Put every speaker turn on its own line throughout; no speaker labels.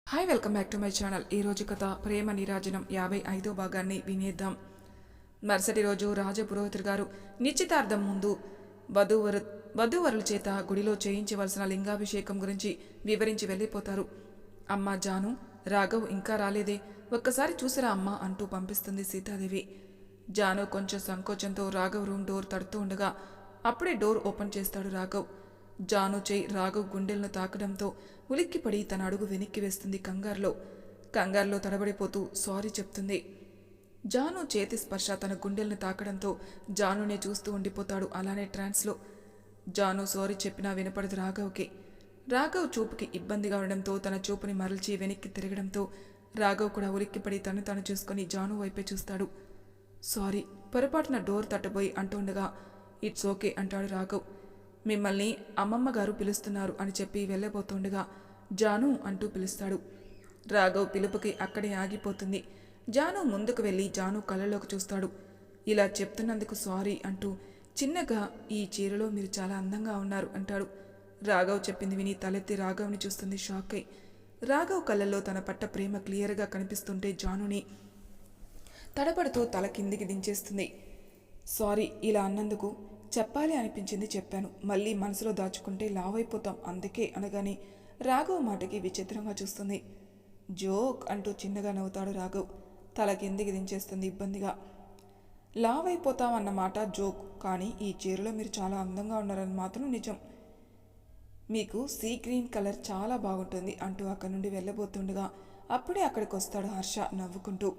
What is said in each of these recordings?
Hi welcome back to my channel. ఈరోజు కథ ప్రేమ నీరాజనం 55వ భాగాన్ని వినేద్దాం. మరుసటి రోజు రాజపురోహితుడు గారు నిశ్చితార్థం ముందు వధూవరుల చేత గుడిలో చేయించవలసిన లింగాభిషేకం గురించి వివరించి వెళ్ళిపోతారు. అమ్మ జాను, రాఘవ్ ఇంకా రాలేదే, ఒక్కసారి చూసిరా అమ్మ అంటూ పంపిస్తుంది సీతాదేవి. జాను కొంచెం సంకోచంతో రాఘవ్ రూమ్ డోర్ తడుతూ ఉండగా అప్పుడే డోర్ ఓపెన్ చేస్తాడు రాఘవ్. జాను చేయి రాఘవ్ గుండెలను తాకడంతో ఉలిక్కిపడి తన అడుగు వెనక్కి వేస్తుంది. కంగారులో తడబడిపోతూ సారీ చెప్తుంది. జాను చేతి స్పర్శ తన గుండెలను తాకడంతో జానునే చూస్తూ ఉండిపోతాడు అలానే ట్రాన్స్లో. జాను సారీ చెప్పినా వినపడదు రాఘవ్కి. రాఘవ్ చూపుకి ఇబ్బందిగా ఉండడంతో తన చూపుని మరల్చి వెనక్కి తిరగడంతో రాఘవ్ కూడా ఉలిక్కిపడి తను చూసుకొని జాను వైపే చూస్తాడు. సారీ, పొరపాటున డోర్ తట్టబోయి అంటుండగా ఇట్స్ ఓకే అంటాడు రాఘవ్. మిమ్మల్ని అమ్మమ్మ గారు పిలుస్తున్నారు అని చెప్పి వెళ్ళబోతుండగా జాను అంటూ పిలుస్తాడు. రాఘవ్ పిలుపుకి అక్కడే ఆగిపోతుంది. జాను ముందుకు వెళ్ళి జాను కళ్ళలోకి చూస్తాడు. ఇలా చెప్తున్నందుకు సారీ అంటూ చిన్నగా, ఈ చీరలో మీరు చాలా అందంగా ఉన్నారు అంటాడు. రాఘవ్ చెప్పింది విని తలెత్తి రాఘవ్ని చూస్తుంది షాక్ అయి. రాఘవ్ కళ్ళల్లో తన పట్ట ప్రేమ క్లియర్గా కనిపిస్తుంటే జానుని తడబడుతూ తల కిందికి దించేస్తుంది. సారీ, ఇలా అన్నందుకు చెప్పాలి అనిపించింది చెప్పాను, మళ్ళీ మనసులో దాచుకుంటే లావైపోతాం అందుకే అనగానే రాఘవ్ మాటకి విచిత్రంగా చూస్తుంది. జోక్ అంటూ చిన్నగా నవ్వుతాడు రాఘవ్. తల కిందికి దించేస్తుంది ఇబ్బందిగా. లావైపోతాం అన్నమాట జోక్, కానీ ఈ చీరలో మీరు చాలా అందంగా ఉన్నారని మాత్రం నిజం. మీకు సీ గ్రీన్ కలర్ చాలా బాగుంటుంది అంటూ అక్కడి నుండి వెళ్ళబోతుండగా అప్పుడే అక్కడికి వస్తాడు హర్ష నవ్వుకుంటూ.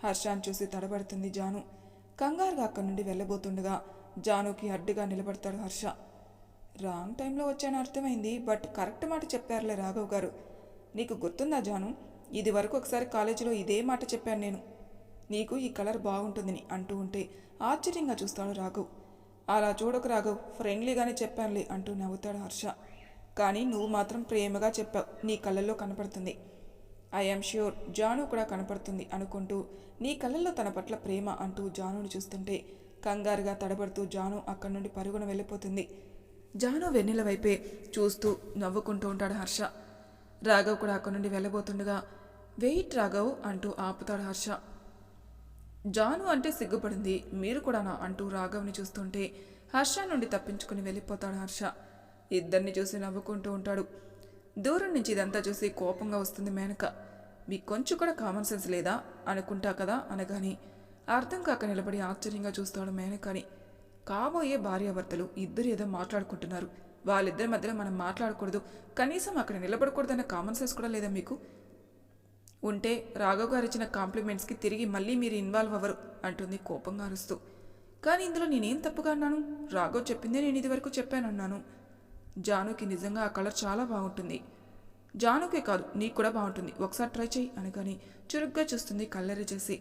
హర్షాన్ని చూసి తడబడుతుంది జాను. కంగారుగా అక్కడి నుండి వెళ్ళబోతుండగా జానుకి అడ్డుగా నిలబడతాడు హర్ష. రాంగ్ టైంలో వచ్చాను అర్థమైంది, బట్ కరెక్ట్ మాట చెప్పారులే రాఘవ్ గారు. నీకు గుర్తుందా జాను, ఇది వరకు ఒకసారి కాలేజీలో ఇదే మాట చెప్పాను నేను, నీకు ఈ కలర్ బాగుంటుందని అంటూ ఉంటే ఆశ్చర్యంగా చూస్తాడు రాఘవ్. అలా చూడకు రాఘవ్, ఫ్రెండ్లీగానే చెప్పానులే అంటూ నవ్వుతాడు హర్ష. కానీ నువ్వు మాత్రం ప్రేమగా చెప్పావు, నీ కళ్ళల్లో కనపడుతుంది. ఐఎమ్ ష్యూర్ జాను కూడా కనపడుతుంది అనుకుంటూ నీ కళ్ళల్లో తన పట్ల ప్రేమ అంటూ జానుని చూస్తుంటే కంగారుగా తడబడుతూ జాను అక్కడి నుండి పరుగున వెళ్ళిపోతుంది. జాను వెన్నెల వైపే చూస్తూ నవ్వుకుంటూ ఉంటాడు హర్ష. రాఘవ్ కూడా అక్కడి నుండి వెళ్ళబోతుండగా వెయిట్ రాఘవ్ అంటూ ఆపుతాడు హర్ష. జాను అంటే సిగ్గుపడింది, మీరు కూడానా అంటూ రాఘవ్ని చూస్తుంటే హర్ష నుండి తప్పించుకుని వెళ్ళిపోతాడు హర్ష. ఇద్దరిని చూసి నవ్వుకుంటూ ఉంటాడు. దూరం నుంచి ఇదంతా చూసి కోపంగా వస్తుంది మేనక. మీకు కొంచెం కూడా కామన్ సెన్స్ లేదా అనుకుంటా కదా అనగాని అర్థం కాక నిలబడి ఆశ్చర్యంగా చూస్తాడు మేనకాని. కాబోయే భార్యాభర్తలు ఇద్దరు ఏదో మాట్లాడుకుంటున్నారు, వాళ్ళిద్దరి మధ్యలో మనం మాట్లాడకూడదు, కనీసం అక్కడ నిలబడకూడదన్న కామన్ సెన్స్ కూడా లేదా మీకు? ఉంటే రాఘవ్ గారు ఇచ్చిన కాంప్లిమెంట్స్కి తిరిగి మళ్ళీ మీరు ఇన్వాల్వ్ అవ్వరు అంటుంది కోపంగా అరుస్తూ. కానీ ఇందులో నేనేం తప్పుగా అన్నాను? రాఘవ్ చెప్పిందే నేను ఇదివరకు చెప్పానన్నాను. జానుకి నిజంగా ఆ కలర్ చాలా బాగుంటుంది. జానుకే కాదు నీకు కూడా బాగుంటుంది, ఒకసారి ట్రై చేయి అనగాని చురుగ్గా చూస్తుంది కళ్ళెర్ర చేసి.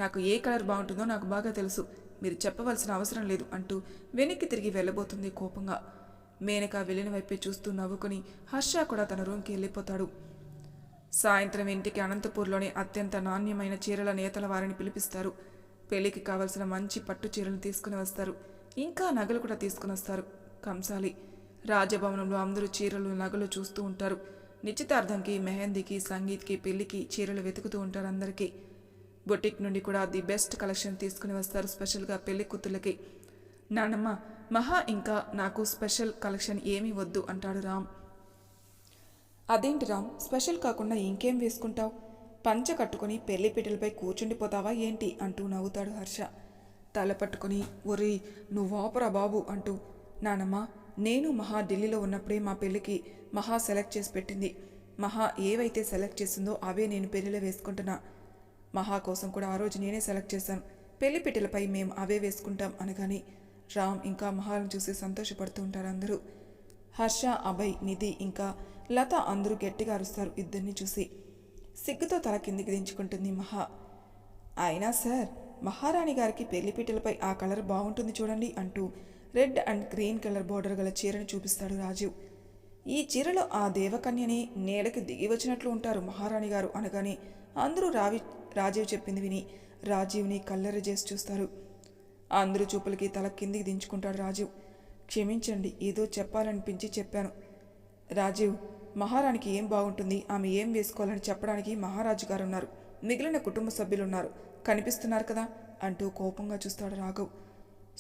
నాకు ఏ కలర్ బాగుంటుందో నాకు బాగా తెలుసు, మీరు చెప్పవలసిన అవసరం లేదు అంటూ వెనక్కి తిరిగి వెళ్ళబోతుంది కోపంగా. మేనక వెళ్ళిన వైపే చూస్తూ నవ్వుకుని హర్ష కూడా తన రూమ్కి వెళ్ళిపోతాడు. సాయంత్రం ఇంటికి అనంతపూర్లోని అత్యంత నాణ్యమైన చీరల నేతల వారిని పిలిపిస్తారు. పెళ్లికి కావలసిన మంచి పట్టు చీరలు తీసుకుని వస్తారు. ఇంకా నగలు కూడా తీసుకుని వస్తారు. కంసాలి రాజభవనంలో అందరూ చీరలు నగలు చూస్తూ ఉంటారు. నిశ్చితార్థంకి, మెహందీకి, సంగీత్కి, పెళ్లికి చీరలు వెతుకుతూ ఉంటారు అందరికీ. బొటిక్ నుండి కూడా ది బెస్ట్ కలెక్షన్ తీసుకుని వస్తారు స్పెషల్గా పెళ్లి కూతుళ్ళకి. నానమ్మ, మహా ఇంకా నాకు స్పెషల్ కలెక్షన్ ఏమీ వద్దు అంటాడు రామ్. అదేంటి రామ్, స్పెషల్ కాకుండా ఇంకేం వేసుకుంటావు? పంచ కట్టుకుని పెళ్లిపీటలపై కూర్చుండిపోతావా ఏంటి అంటూ నవ్వుతాడు హర్ష. తల పట్టుకుని ఒరి నువ్వు ఆపరా బాబు అంటూ, నానమ్మ, నేను మహా ఢిల్లీలో ఉన్నప్పుడే మా పెళ్లికి మహా సెలెక్ట్ చేసి పెట్టింది. మహా ఏవైతే సెలెక్ట్ చేసిందో అవే నేను పెళ్లిలో వేసుకుంటున్నా. మహా కోసం కూడా ఆ రోజు నేనే సెలెక్ట్ చేశాను, పెళ్లిపీటలపై మేము అవే వేసుకుంటాం అనగాని రామ్ ఇంకా మహాలను చూసి సంతోషపడుతూ ఉంటారు అందరూ. హర్ష, అభయ్, నిధి ఇంకా లత అందరూ గట్టిగా అరుస్తారు ఇద్దరిని చూసి. సిగ్గుతో తల కిందికి దించుకుంటుంది మహా. అయినా సార్, మహారాణి గారికి పెళ్లిపీటలపై ఆ కలర్ బాగుంటుంది చూడండి అంటూ red and green colour border గల చీరను చూపిస్తాడు రాజీవ్. ఈ చీరలో ఆ దేవకన్యని నేలకి దిగి వచ్చినట్లు ఉంటారు మహారాణి గారు అనగానే అందరూ రాజీవ్ చెప్పింది విని రాజీవ్ని కల్లెర్ర చేసి చూస్తారు. అందరూ చూపులకి తల కిందికి దించుకుంటాడు రాజీవ్. క్షమించండి, ఏదో చెప్పాలనిపించి చెప్పాను. రాజీవ్, మహారాణికి ఏం బాగుంటుంది, ఆమె ఏం వేసుకోవాలని చెప్పడానికి మహారాజు గారు ఉన్నారు, మిగిలిన కుటుంబ సభ్యులున్నారు, కనిపిస్తున్నారు కదా అంటూ కోపంగా చూస్తాడు రాఘవ్.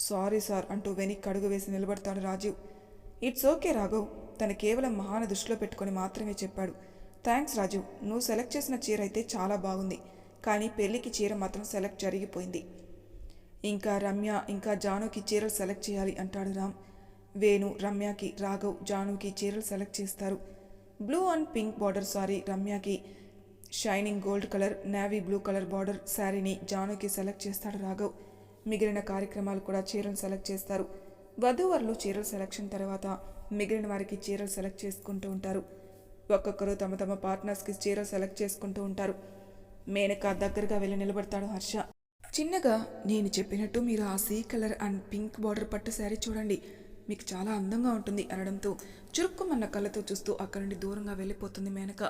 సారీ సార్ అంటూ వెనక్కి అడుగు వేసి నిలబడతాడు రాజీవ్. ఇట్స్ ఓకే రాఘవ్, తను కేవలం మహాని దృష్టిలో పెట్టుకొని మాత్రమే చెప్పాడు. థ్యాంక్స్ రాజీవ్, నువ్వు సెలెక్ట్ చేసిన చీర అయితే చాలా బాగుంది, కానీ పెళ్లికి చీర మాత్రం సెలెక్ట్ జరిగిపోయింది. ఇంకా రమ్య ఇంకా జానుకి చీరలు సెలెక్ట్ చేయాలి అంటాడు రామ్. వేణు, రమ్యకి, రాఘవ్, జానుకి చీరలు సెలెక్ట్ చేస్తారు. Blue and pink border sari రమ్యకి, shining gold colour navy blue colour border శారీని జానుకి సెలెక్ట్ చేస్తాడు రాఘవ్. మిగిలిన కార్యక్రమాలు కూడా చీరలు సెలెక్ట్ చేస్తారు. వధూవరులు చీరల సెలెక్షన్ తర్వాత మిగిలిన వారికి చీరలు సెలెక్ట్ చేసుకుంటూ ఉంటారు. ఒక్కొక్కరు తమ తమ పార్ట్నర్స్కి చీరలు సెలెక్ట్ చేసుకుంటూ ఉంటారు. మేనక దగ్గరగా వెళ్ళి నిలబడతాడు హర్ష. చిన్నగా, నేను చెప్పినట్టు మీరు ఆ sea colour and pink border పట్టు శారీ చూడండి, మీకు చాలా అందంగా ఉంటుంది అనడంతో చురుక్కుమన్న కళ్ళతో చూస్తూ అక్కడి నుండి దూరంగా వెళ్ళిపోతుంది మేనక.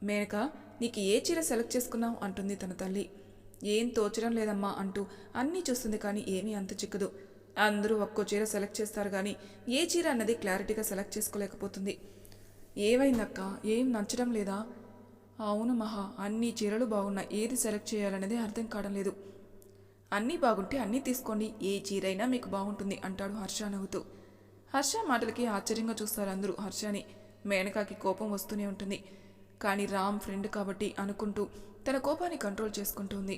మేనక, నీకు ఏ చీర సెలెక్ట్ చేసుకున్నావు అంటుంది తన తల్లి. ఏం తోచడం లేదమ్మా అంటూ అన్నీ చూస్తుంది, కానీ ఏమీ అంత చిక్కదు. అందరూ ఒక్కో చీర సెలెక్ట్ చేస్తారు కానీ ఏ చీర అన్నది క్లారిటీగా సెలెక్ట్ చేసుకోలేకపోతుంది. ఏమైందక్క, ఏం నచ్చడం లేదా? అవును మహా, అన్ని చీరలు బాగున్నాయి, ఏది సెలెక్ట్ చేయాలనేది అర్థం కావడం లేదు. అన్నీ బాగుంటే అన్నీ తీసుకోండి, ఏ చీరైనా మీకు బాగుంటుంది అంటాడు హర్ష నవ్వుతూ. హర్ష మాటలకి ఆశ్చర్యంగా చూస్తారు అందరూ హర్షని. మేనకాకి కోపం వస్తూనే ఉంటుంది, కానీ రామ్ ఫ్రెండ్ కాబట్టి అనుకుంటూ తన కోపాన్ని కంట్రోల్ చేసుకుంటుంది.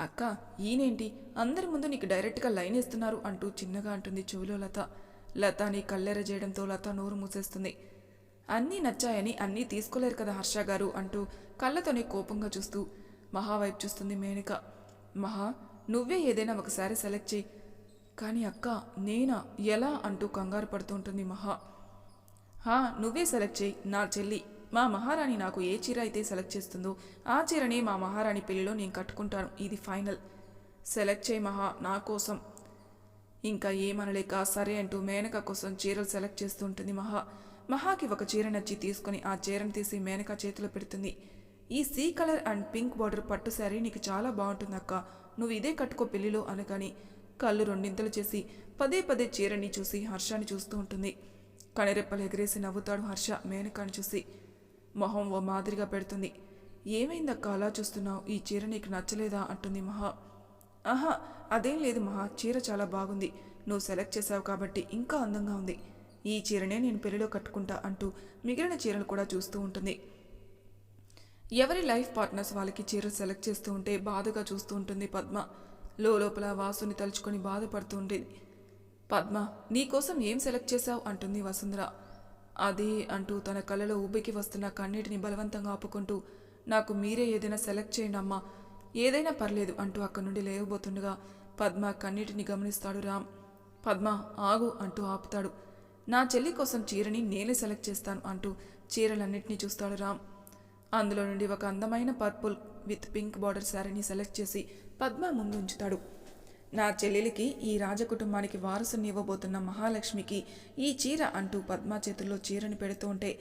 అక్క, ఈయనేంటి అందరి ముందు నీకు డైరెక్ట్గా లైన్ ఇస్తున్నారు అంటూ చిన్నగా అంటుంది చెవిలో లత. లతని కళ్ళెర చేయడంతో లత నోరు మూసేస్తుంది. అన్నీ నచ్చాయని అన్నీ తీసుకోలేరు కదా హర్ష గారు అంటూ కళ్ళతోనే కోపంగా చూస్తూ మహా వైపు చూస్తుంది మేనక. మహా, నువ్వే ఏదైనా ఒకసారి సెలెక్ట్ చేయి. కానీ అక్క, నేనా, ఎలా అంటూ కంగారు పడుతూ ఉంటుంది మహా. నువ్వే సెలెక్ట్ చేయి, నా చెల్లి మా మహారాణి నాకు ఏ చీర అయితే సెలెక్ట్ చేస్తుందో ఆ చీరని మా మహారాణి పెళ్లిలో నేను కట్టుకుంటాను, ఇది ఫైనల్. సెలెక్ట్ చేయి మహా, నా కోసం. ఇంకా ఏమనలేక సరే అంటూ మేనక కోసం చీరలు సెలెక్ట్ చేస్తూ ఉంటుంది మహా. మహాకి ఒక చీర నచ్చి తీసుకుని ఆ చీరను తీసి మేనక చేతిలో పెడుతుంది. ఈ sea colour and pink border పట్టు శారీ నీకు చాలా బాగుంటుంది అక్క, నువ్వు ఇదే కట్టుకో పెళ్లిలో అనగాని కళ్ళు రెండింతలు చేసి పదే పదే చీరని చూసి హర్షాన్ని చూస్తూ ఉంటుంది. కనిరెప్పలు ఎగిరేసి నవ్వుతాడు హర్ష మేనకాని చూసి. మొహం ఓ మాదిరిగా పెడుతుంది. ఏమైందక్క అలా చూస్తున్నావు, ఈ చీర నీకు నచ్చలేదా అంటుంది మహా. అదేం లేదు మహా, చీర చాలా బాగుంది, నువ్వు సెలెక్ట్ చేసావు కాబట్టి ఇంకా అందంగా ఉంది, ఈ చీరనే నేను పెళ్లిలో కట్టుకుంటా అంటూ మిగిలిన చీరలు కూడా చూస్తూ ఉంటుంది. ఎవరి లైఫ్ పార్ట్నర్స్ వాళ్ళకి చీరలు సెలెక్ట్ చేస్తూ ఉంటే బాధగా చూస్తూ ఉంటుంది పద్మ. లోపల వాసుని తలుచుకొని బాధపడుతూ ఉండేది. పద్మ, నీకోసం ఏం సెలెక్ట్ చేశావు అంటుంది వసుంధర. అది అంటూ తన కళ్ళలో ఉబ్బికి వస్తున్న కన్నీటిని బలవంతంగా ఆపుకుంటూ, నాకు మీరే ఏదైనా సెలెక్ట్ చేయండి అమ్మా, ఏదైనా పర్లేదు అంటూ అక్కడి నుండి లేవబోతుండగా పద్మ కన్నీటిని గమనిస్తాడు రామ్. పద్మ, ఆగు అంటూ ఆపుతాడు. నా చెల్లి కోసం చీరని నేనే సెలెక్ట్ చేస్తాను అంటూ చీరలన్నింటినీ చూస్తాడు రామ్. అందులో నుండి ఒక అందమైన పర్పుల్ విత్ పింక్ బార్డర్ శారీని సెలెక్ట్ చేసి పద్మ ముందు ఉంచుతాడు. నా చెల్లెలికి, ఈ రాజకుటుంబానికి వారసుని ఇవ్వబోతున్న మహాలక్ష్మికి ఈ చీర అంటూ పద్మ చేతుల్లో చీరని పెడుతూ ఉంటే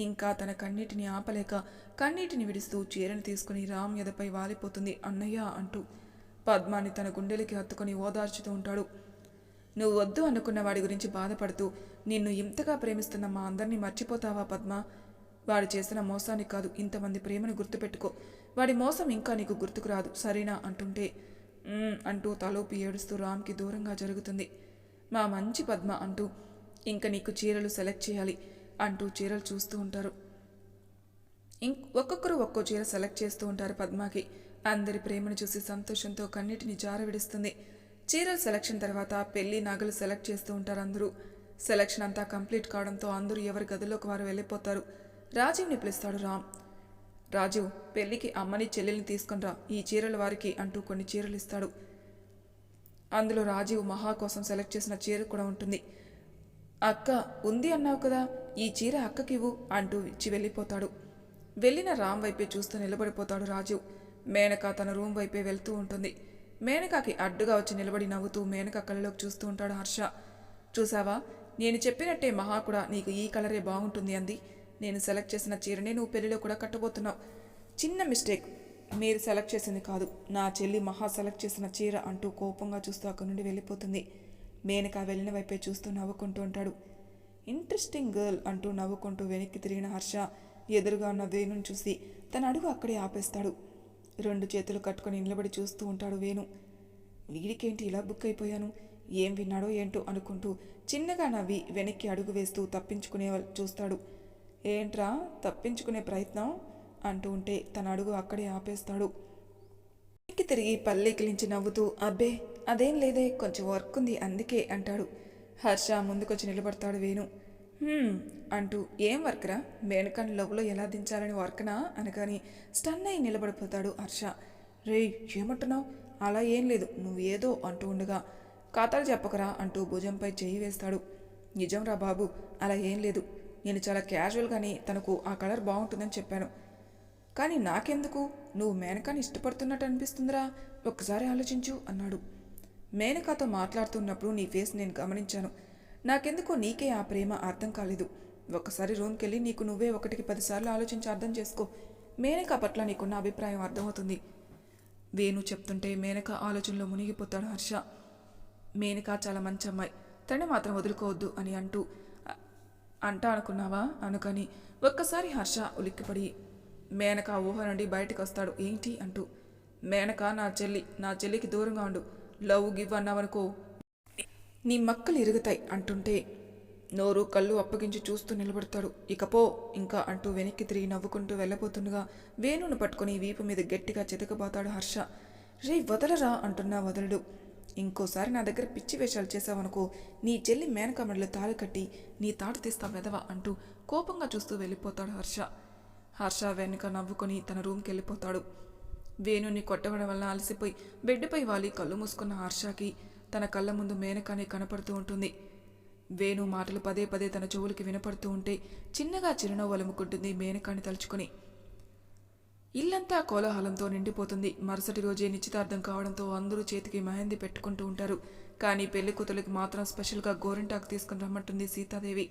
ఇంకా తన కన్నీటిని ఆపలేక కన్నీటిని విడుస్తూ చీరని తీసుకుని రామ్ ఎదపై వాలిపోతుంది. అన్నయ్య అంటూ పద్మాని తన గుండెలకి హత్తుకొని ఓదార్చుతూ ఉంటాడు. నువ్వు వద్దు అనుకున్న వాడి గురించి బాధపడుతూ నిన్ను ఇంతగా ప్రేమిస్తున్న మా అందరినీ మర్చిపోతావా పద్మ? వాడు చేసిన మోసానికి కాదు, ఇంతమంది ప్రేమను గుర్తుపెట్టుకో, వాడి మోసం ఇంకా నీకు గుర్తుకు రాదు సరేనా అంటుంటే అంటూ తలోపి ఏడుస్తూ రామ్కి దూరంగా జరుగుతుంది. మా మంచి పద్మ అంటూ ఇంక నీకు చీరలు సెలెక్ట్ చేయాలి అంటూ చీరలు చూస్తూ ఉంటారు. ఒక్కొక్కరు ఒక్కో చీర సెలెక్ట్ చేస్తూ ఉంటారు పద్మకి. అందరి ప్రేమను చూసి సంతోషంతో కన్నిటిని జారవిడుస్తుంది. చీరల సెలక్షన్ తర్వాత పెళ్లి నగలు సెలెక్ట్ చేస్తూ ఉంటారు అందరూ. సెలక్షన్ అంతా కంప్లీట్ కావడంతో అందరూ ఎవరి గదిలోకి వారు వెళ్ళిపోతారు. రాజీవ్ని పిలుస్తాడు రామ్. రాజీవ్, పెళ్లికి అమ్మని చెల్లెల్ని తీసుకునిరా, ఈ చీరల వారికి అంటూ కొన్ని చీరలు ఇస్తాడు. అందులో రాజీవ్ మహా కోసం సెలెక్ట్ చేసిన చీర కూడా ఉంటుంది. అక్క ఉంది అన్నావు కదా, ఈ చీర అక్కకివ్వు అంటూ ఇచ్చి వెళ్ళిపోతాడు. వెళ్ళిన రామ్ వైపే చూస్తూ నిలబడిపోతాడు రాజీవ్. మేనక తన రూమ్ వైపే వెళ్తూ ఉంటుంది. మేనకాకి అడ్డుగా వచ్చి నిలబడి నవ్వుతూ మేనక కళ్ళలోకి చూస్తూ ఉంటాడు హర్ష. చూసావా, నేను చెప్పినట్టే మహా కూడా నీకు ఈ కలరే బాగుంటుంది అంది. నేను సెలెక్ట్ చేసిన చీరనే నువ్వు పెళ్లిలో కూడా కట్టబోతున్నావు. చిన్న మిస్టేక్, మీరు సెలెక్ట్ చేసింది కాదు, నా చెల్లి మహా సెలెక్ట్ చేసిన చీర అంటూ కోపంగా చూస్తూ అక్కడి నుండి వెళ్ళిపోతుంది. మేనక వెళ్ళిన వైపే చూస్తూ నవ్వుకుంటూ ఉంటాడు. ఇంట్రెస్టింగ్ గర్ల్ అంటూ నవ్వుకుంటూ వెనక్కి తిరిగిన హర్ష ఎదురుగా ఉన్న వేణుని చూసి తన అడుగు అక్కడే ఆపేస్తాడు. 2 చేతులు కట్టుకొని నిలబడి చూస్తూ ఉంటాడు వేణు. వీడికేంటి ఇలా బుక్ అయిపోయాను, ఏం విన్నాడో ఏంటో అనుకుంటూ చిన్నగా నవ్వి వెనక్కి అడుగు వేస్తూ తప్పించుకునే చూస్తాడు. ఏంట్రా తప్పించుకునే ప్రయత్నం అంటూ ఉంటే తన అడుగు అక్కడే ఆపేస్తాడు. వెనక్కి తిరిగి పల్లెకిలించి నవ్వుతూ అబ్బే అదేం లేదే, కొంచెం వర్క్ ఉంది అందుకే అంటాడు. హర్ష ముందుకొచ్చి నిలబడతాడు వేణు. అంటూ ఏం వర్క్రా, మేనకాని లవ్లో ఎలా దించాలని వర్క్నా అనగాని స్టన్ అయి నిలబడిపోతాడు హర్ష. రేయ్ ఏమంటున్నావు, అలా ఏం లేదు, నువ్వు ఏదో అంటూ ఉండగా ఖాతాలు చెప్పకరా అంటూ భుజంపై చెయ్యి వేస్తాడు. నిజంరా బాబు, అలా ఏం లేదు, నేను చాలా క్యాజువల్గానే తనకు ఆ కలర్ బాగుంటుందని చెప్పాను. కానీ నాకెందుకు, నువ్వు మేనకాని ఇష్టపడుతున్నట్టు అనిపిస్తుందిరా, ఒక్కసారి ఆలోచించు అన్నాడు. మేనకాతో మాట్లాడుతున్నప్పుడు నీ ఫేస్ నేను గమనించాను, నాకెందుకో నీకే ఆ ప్రేమ అర్థం కాలేదు. ఒక్కసారి రూమ్కి వెళ్ళి నీకు నువ్వే 1కి 10 సార్లు ఆలోచించి అర్థం చేసుకో, మేనక పట్ల నీకున్న అభిప్రాయం అర్థమవుతుంది. వేణు చెప్తుంటే మేనక ఆలోచనలో మునిగిపోతాడు హర్ష. మేనక చాలా మంచి అమ్మాయి, తనే మాత్రం వదులుకోవద్దు అని అంటా అనుకున్నావా అనుకని ఒక్కసారి హర్ష ఉలిక్కిపడి మేనక ఊహ నుండి బయటకు వస్తాడు. ఏంటి అంటూ. మేనక నా చెల్లికి దూరంగా ఉండు, లవ్ గివ్ అన్నావనుకో నీ మక్కలు ఇరుగుతాయి అంటుంటే నోరు కళ్ళు అప్పగించి చూస్తూ నిలబడతాడు. ఇకపో ఇంకా అంటూ వెనక్కి తిరిగి నవ్వుకుంటూ వెళ్ళబోతుండగా వేణును పట్టుకుని వీపు మీద గట్టిగా చితకబోతాడు హర్ష. రే వదలరా అంటున్నా వదలడు. ఇంకోసారి నా దగ్గర పిచ్చి వేషాలు చేశావనుకో నీ చెల్లి మేనక మెడలో తాళి కట్టి నీ తాడు తీస్తా వెదవా అంటూ కోపంగా చూస్తూ వెళ్ళిపోతాడు హర్ష. హర్ష వెనుక నవ్వుకొని తన రూమ్కి వెళ్ళిపోతాడు. వేణుని కొట్టవడం వల్ల అలసిపోయి బెడ్పై వాలి కళ్ళు మూసుకున్న హర్షకి తన కళ్ళ ముందు మేనకానే కనపడుతూ ఉంటుంది. వేణు మాటలు పదే పదే తన చెవులకి వినపడుతూ ఉంటే చిన్నగా చిరునవ్వు అలుముకుంటుంది మేనకాని తలుచుకొని. ఇల్లంతా కోలాహలంతో నిండిపోతుంది. మరుసటి రోజే నిశ్చితార్థం కావడంతో అందరూ చేతికి మెహందీ పెట్టుకుంటూ ఉంటారు. కానీ పెళ్లి కూతురికి మాత్రం స్పెషల్గా గోరింటాకు తీసుకుని రమ్మంటుంది సీతాదేవి.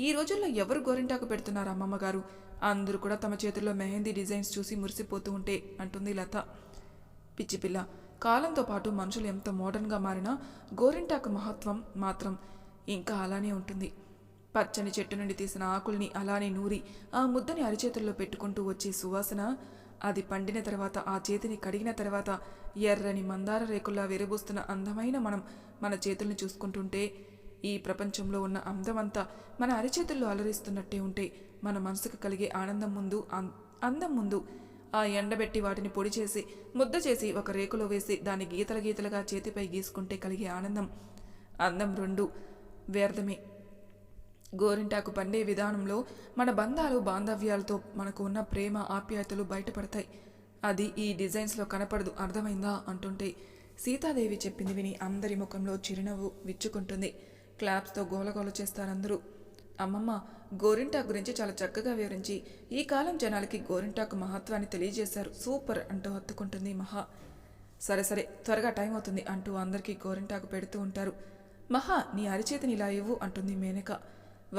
ఈ రోజుల్లో ఎవరు గోరింటాకు పెడుతున్నారు అమ్మమ్మగారు, అందరూ కూడా తమ చేతుల్లో మెహందీ డిజైన్స్ చూసి మురిసిపోతూ ఉంటే అంటుంది లత. పిచ్చిపిల్ల, కాలంతో పాటు మనుషులు ఎంత మోడర్న్గా మారినా గోరింటాకు మహత్వం మాత్రం ఇంకా అలానే ఉంటుంది. పచ్చని చెట్టు నుండి తీసిన ఆకుల్ని అలానే నూరి ఆ ముద్దని అరిచేతుల్లో పెట్టుకుంటూ వచ్చే సువాసన, అది పండిన తర్వాత ఆ చేతిని కడిగిన తర్వాత ఎర్రని మందార రేకుల్లా విరబూస్తున్న అందమైన మన చేతుల్ని చూసుకుంటుంటే ఈ ప్రపంచంలో ఉన్న అందమంతా మన అరిచేతుల్లో అలరిస్తున్నట్టే ఉంటే మన మనసుకు కలిగే అందం ముందు ఆ ఎండబెట్టి వాటిని పొడి చేసి ముద్ద చేసి ఒక రేకులో వేసి దాన్ని గీతలుగా చేతిపై గీసుకుంటే కలిగే అందం రెండు వ్యర్థమే. గోరింటాకు పండే విధానంలో మన బంధాలు బాంధవ్యాలతో మనకు ఉన్న ప్రేమ ఆప్యాయతలు బయటపడతాయి. అది ఈ డిజైన్స్లో కనపడదు, అర్థమైందా అంటుంటే సీతాదేవి చెప్పింది విని అందరి ముఖంలో చిరునవ్వు విచ్చుకుంటుంది. క్లాప్స్తో గోలగోల చేస్తారందరూ. అమ్మమ్మ గోరింటాకు గురించి చాలా చక్కగా వివరించి ఈ కాలం జనాలకి గోరింటాకు మహత్వాన్ని తెలియజేశారు, సూపర్ అంటూ హత్తుకుంటుంది మహా. సరే త్వరగా టైం అవుతుంది అంటూ అందరికీ గోరింటాకు పెడుతూ ఉంటారు. మహా నీ అరిచేతిని ఇలా ఇవ్వు అంటుంది మేనక.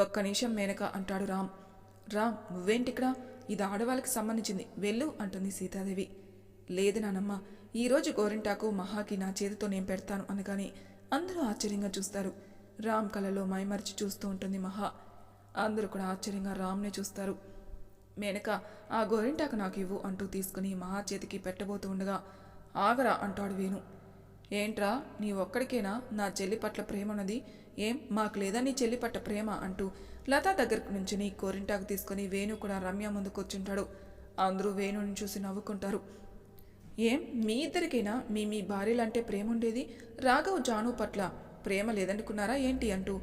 ఒక్క నిమిషం మేనక అంటాడు రామ్. నువ్వేంటిక్కడ, ఇది ఆడవాళ్ళకి సంబంధించింది, వెళ్ళు అంటుంది సీతాదేవి. లేదు నానమ్మ, ఈరోజు గోరింటాకు మహాకి నా చేతితో నేను పెడతాను అనగానే అందరూ ఆశ్చర్యంగా చూస్తారు. రామ్ కళ్ళలో మైమరిచి చూస్తూ ఉంటుంది మహా. అందరూ కూడా ఆశ్చర్యంగా రామ్నే చూస్తారు. మేనక ఆ గోరింటాకు నాకు ఇవ్వు అంటూ తీసుకుని మహా చేతికి పెట్టబోతూ ఉండగా ఆగరా అంటాడు వేణు. ఏంట్రా నీ ఒక్కడికేనా నా చెల్లి పట్ల ప్రేమ ఉన్నది, ఏం మాకు లేదా నీ చెల్లి పట్ల ప్రేమ అంటూ లతా దగ్గరకు నుంచి నీ గోరింటాకు తీసుకుని వేణు కూడా రమ్య ముందు కూర్చుంటాడు. అందరూ వేణుని చూసి నవ్వుకుంటారు. ఏం మీ ఇద్దరికైనా మీ భార్యలంటే ప్రేమ ఉండేది, రాఘవ్ జాను పట్ల ప్రేమ లేదనుకున్నారా ఏంటి అంటూ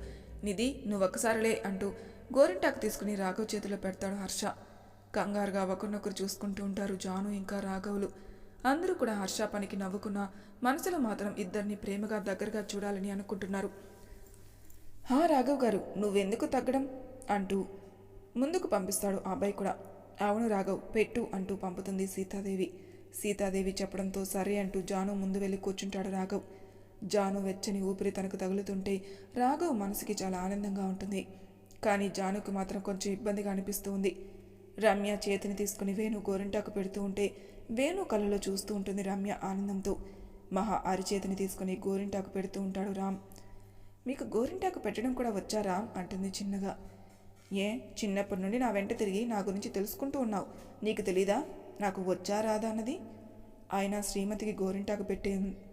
నిధి నువ్వొక్కసారిలే అంటూ గోరింటాకు తీసుకుని రాఘవ్ చేతిలో పెడతాడు హర్ష. కంగారుగా ఒకరినొకరు చూసుకుంటూ ఉంటారు జాను ఇంకా రాఘవులు. అందరూ కూడా హర్ష పనికి నవ్వుకున్నా మనసులో మాత్రం ఇద్దరిని ప్రేమగా దగ్గరగా చూడాలని అనుకుంటున్నారు. రాఘవ్ గారు నువ్వెందుకు తగ్గడం అంటూ ముందుకు పంపిస్తాడు ఆ అబ్బాయి కూడా. అవును రాఘవ్ పెట్టు అంటూ పంపుతుంది సీతాదేవి. సీతాదేవి చెప్పడంతో సరే అంటూ జాను ముందు వెళ్ళి కూర్చుంటాడు రాఘవ్. జాను వెచ్చని ఊపిరి తనకు తగులుతుంటే రాఘవ్ మనసుకి చాలా ఆనందంగా ఉంటుంది. కానీ జానుకు మాత్రం కొంచెం ఇబ్బందిగా అనిపిస్తూ ఉంది. రమ్య చేతిని తీసుకుని వేణు గోరింటాకు పెడుతూ ఉంటే వేణు కళ్ళలో చూస్తూ ఉంటుంది రమ్య ఆనందంతో. మహా అరిచేతిని తీసుకుని గోరింటాకు పెడుతూ ఉంటాడు రామ్. మీకు గోరింటాకు పెట్టడం కూడా వచ్చారా అంటుంది చిన్నగా. ఏ చిన్నప్పటి నుండి నా వెంట తిరిగి నా గురించి తెలుసుకుంటూ ఉన్నావు, నీకు తెలీదా నాకు వచ్చా రాదా అన్నది? ఆయన శ్రీమతికి గోరింటాకు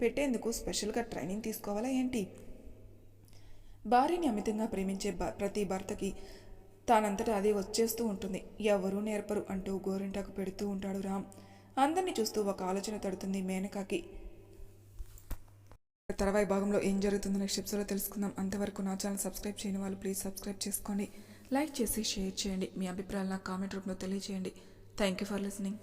పెట్టేందుకు స్పెషల్గా ట్రైనింగ్ తీసుకోవాలా ఏంటి? భార్యని అమితంగా ప్రేమించే ప్రతి భర్తకి తానంతటా అదే వచ్చేస్తూ ఉంటుంది. ఎవరూ నేర్పరు అంటూ గోరింటాకు పెడుతూ ఉంటాడు రామ్. అందరినీ చూస్తూ ఒక ఆలోచన తడుతుంది మేనకాకి. తర్వాయి భాగంలో ఏం జరుగుతుందో నెక్స్ట్ ఎపిసోడ్లో తెలుసుకుందాం. అంతవరకు నా ఛానల్ సబ్స్క్రైబ్ చేయని వాళ్ళు ప్లీజ్ సబ్స్క్రైబ్ చేసుకోండి, లైక్ చేసి షేర్ చేయండి, మీ అభిప్రాయాలు నాకు కామెంట్ రూపంలో తెలియజేయండి. Thank you for listening.